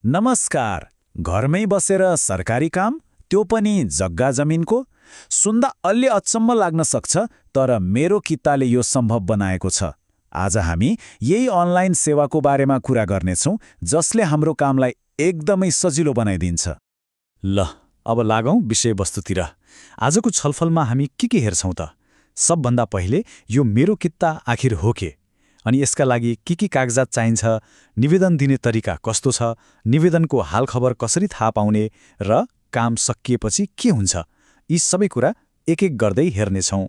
नमस्कार। घरमै बसेर सरकारी काम, त्यो पनि जग्गा जमिनको? सुन्दा अलि अचम्म लाग्न सक्छ, तर मेरो कित्ताले यो सम्भव बनाएको छ। आज हामी यही अनलाइन सेवाको बारेमा कुरा गर्नेछौँ, जसले हाम्रो कामलाई एकदमै सजिलो बनाइदिन्छ। ल, अब लागौं विषयवस्तुतिर। आजको छलफलमा हामी के हेर्छौं त? सबभन्दा पहिले यो मेरो कित्ता आखिर हो के? अनि यसका लागि के कागजात चाहिन्छ, निवेदन दिने तरिका कस्तो छ, निवेदनको हालखबर कसरी थाहा पाउने र काम सकिएपछि के हुन्छ, यी सबै कुरा एक एक गर्दै हेर्नेछौँ।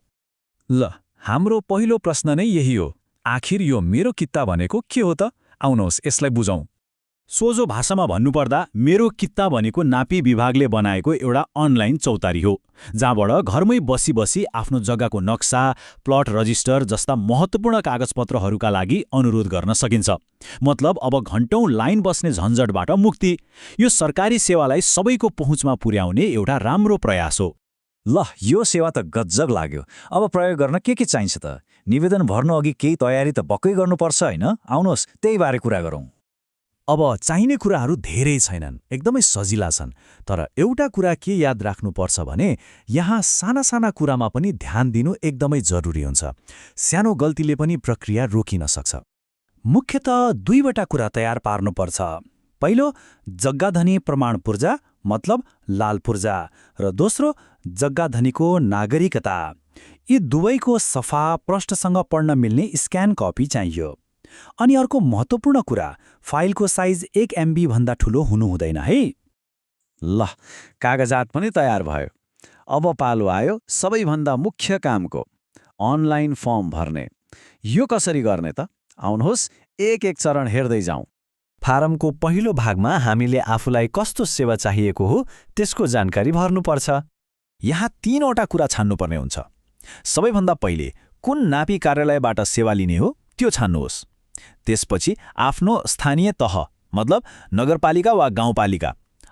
ल, हाम्रो पहिलो प्रश्न नै यही हो। आखिर यो मेरो कित्ता भनेको के हो त? आउनुहोस् यसलाई बुझौँ। सोझो भाषामा भन्नुपर्दा मेरो कित्ता भनेको नापी विभागले बनाएको एउटा अनलाइन चौतारी हो, जहाँबाट घरमै बसी आफ्नो जग्गाको नक्सा, प्लट रजिस्टर जस्ता महत्त्वपूर्ण कागजपत्रहरूका लागि अनुरोध गर्न सकिन्छ। मतलब अब घण्टौं लाइन बस्ने झन्झटबाट मुक्ति। यो सरकारी सेवालाई सबैको पहुँचमा पुर्याउने एउटा राम्रो प्रयास हो। ल, यो सेवा त गजब लाग्यो। अब प्रयोग गर्न के चाहिन्छ त? निवेदन भर्नु अघि केही तयारी त पक्कै गर्नुपर्छ हैन? आउनुहोस् त्यही बारे कुरा गरौँ। अब चाहिने कुराहरू धेरै छैनन्, एकदमै सजिला छन्। तर एउटा कुरा के याद राख्नुपर्छ भने यहाँ साना कुरामा पनि ध्यान दिनु एकदमै जरुरी हुन्छ। सानो गल्तीले पनि प्रक्रिया रोकिन सक्छ। मुख्यतः दुईवटा कुरा तयार पार्नुपर्छ। पहिलो, जग्गाधनी प्रमाण पूर्जा मतलब लाल पूर्जा, र दोस्रो जग्गाधनीको नागरिकता। यी दुवैको सफा प्रष्टसँग पढ्न मिल्ने स्क्यान कपी चाहियो। अनि अर्को महत्त्वपूर्ण कुरा, फाइलको साइज 1 MB भन्दा ठुलो हुनु हुँदैन है। ल, कागजात पनि तयार भयो। अब पालो आयो सबैभन्दा मुख्य कामको, अनलाइन फर्म भर्ने। यो कसरी गर्ने त? आउनुहोस् एक चरण हेर्दै जाउँ। फारमको पहिलो भागमा हामीले आफूलाई कस्तो सेवा चाहिएको हो त्यसको जानकारी भर्नुपर्छ। यहाँ 3वटा कुरा छान्नुपर्ने हुन्छ। सबैभन्दा पहिले कुन नापी कार्यालयबाट सेवा लिने हो त्यो छान्नुहोस्। त्यसपछि आफ्नो स्थानीय तह मतलब नगरपालिका वा गाउँपालिका,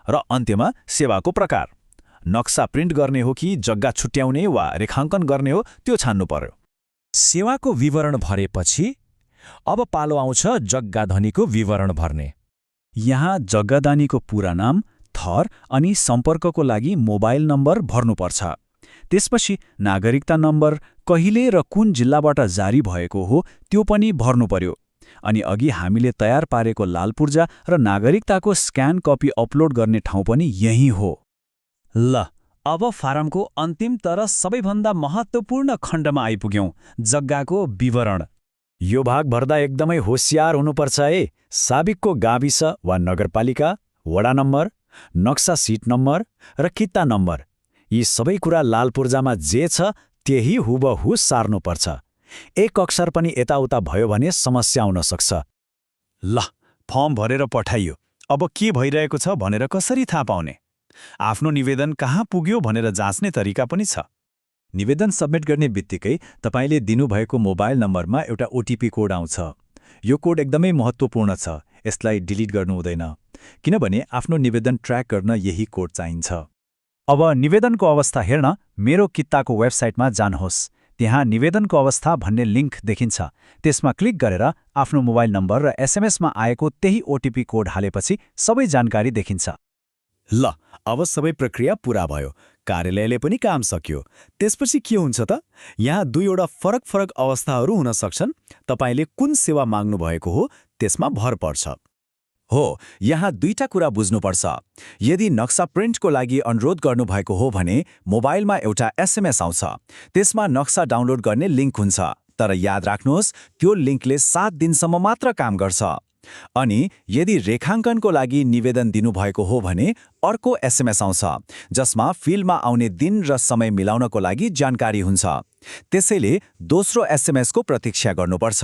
र अन्त्यमा सेवाको प्रकार, नक्सा प्रिन्ट गर्ने हो कि जग्गा छुट्याउने वा रेखाङ्कन गर्ने हो त्यो छान्नु पर्यो। सेवाको विवरण भरेपछि अब पालो आउँछ जग्गाधनीको विवरण भर्ने। यहाँ जग्गादानीको पूरा नाम, थर अनि सम्पर्कको लागि मोबाइल नम्बर भर्नुपर्छ। त्यसपछि नागरिकता नम्बर, कहिले र कुन जिल्लाबाट जारी भएको हो त्यो पनि भर्नु पर्यो। अनि अघि हामीले तयार पारेको लाल पूर्जा र नागरिकताको स्क्यान कपी अपलोड गर्ने ठाउँ पनि यही हो। ल, अब फारमको अन्तिम तर सबैभन्दा महत्त्वपूर्ण खण्डमा आइपुग्यौँ, जग्गाको विवरण। यो भाग भर्दा एकदमै होशियार हुनुपर्छ है। साबिकको गाविस वा नगरपालिका, वडा नम्बर, नक्सा सिट नम्बर र कित्ता नम्बर, यी सबै कुरा लाल पूर्जामा जे छ त्यही हुबहु सार्नुपर्छ। एक अक्षर पनि यताउता भयो भने समस्या आउन सक्छ। ल, फर्म भरेर पठाइयो। अब के भइरहेको छ भनेर कसरी थाहा पाउने? आफ्नो निवेदन कहाँ पुग्यो भनेर जाँच्ने तरिका पनि छ। निवेदन सबमिट गर्ने बित्तिकै तपाईले दिनुभएको मोबाइल नम्बरमा एउटा OTP कोड आउँछ। यो कोड एकदमै महत्त्वपूर्ण छ, यसलाई डिलिट गर्नु हुँदैन, किनभने आफ्नो निवेदन ट्र्याक गर्न यही कोड चाहिन्छ। अब निवेदनको अवस्था हेर्न मेरो कित्ताको वेबसाइटमा जानुहोस्। त्यहाँ निवेदनको अवस्था भन्ने लिङ्क देखिन्छ। त्यसमा क्लिक गरेर आफ्नो मोबाइल नम्बर र SMS-मा आएको त्यही OTP कोड हालेपछि सबै जानकारी देखिन्छ। ल, अब सबै प्रक्रिया पूरा भयो। कार्यालयले पनि काम सक्यो। त्यसपछि के हुन्छ त? यहाँ दुईवटा फरक अवस्थाहरू हुन सक्छन्। तपाईले कुन सेवा माग्नु भएको हो त्यसमा भर पर्छ। हो, यहाँ दुईटा कुरा बुझ्नुपर्छ। यदि नक्सा प्रिन्टको लागि अनुरोध गर्नुभएको हो भने मोबाइलमा एउटा SMS आउँछ। त्यसमा नक्सा डाउनलोड गर्ने लिङ्क हुन्छ। तर याद राख्नुहोस्, त्यो लिङ्कले 7 दिनसम्म मात्र काम गर्छ। अनि यदि रेखाङ्कनको लागि निवेदन दिनुभएको हो भने अर्को SMS आउँछ, जसमा फिल्डमा आउने दिन र समय मिलाउनको लागि जानकारी हुन्छ। त्यसैले दोस्रो SMS को प्रतीक्षा गर्नुपर्छ।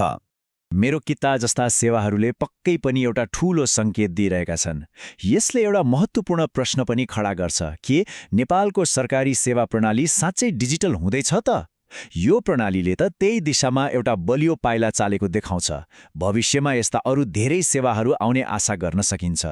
मेरो कित्ता जस्ता सेवाहरूले पक्कै पनि एउटा ठूलो सङ्केत दिइरहेका छन्। यसले एउटा महत्त्वपूर्ण प्रश्न पनि खडा गर्छ कि नेपालको सरकारी सेवा प्रणाली साँच्चै डिजिटल हुँदैछ त? यो प्रणालीले त त्यही दिशामा एउटा बलियो पाइला चालेको देखाउँछ। भविष्यमा यस्ता अरू धेरै सेवाहरू आउने आशा गर्न सकिन्छ।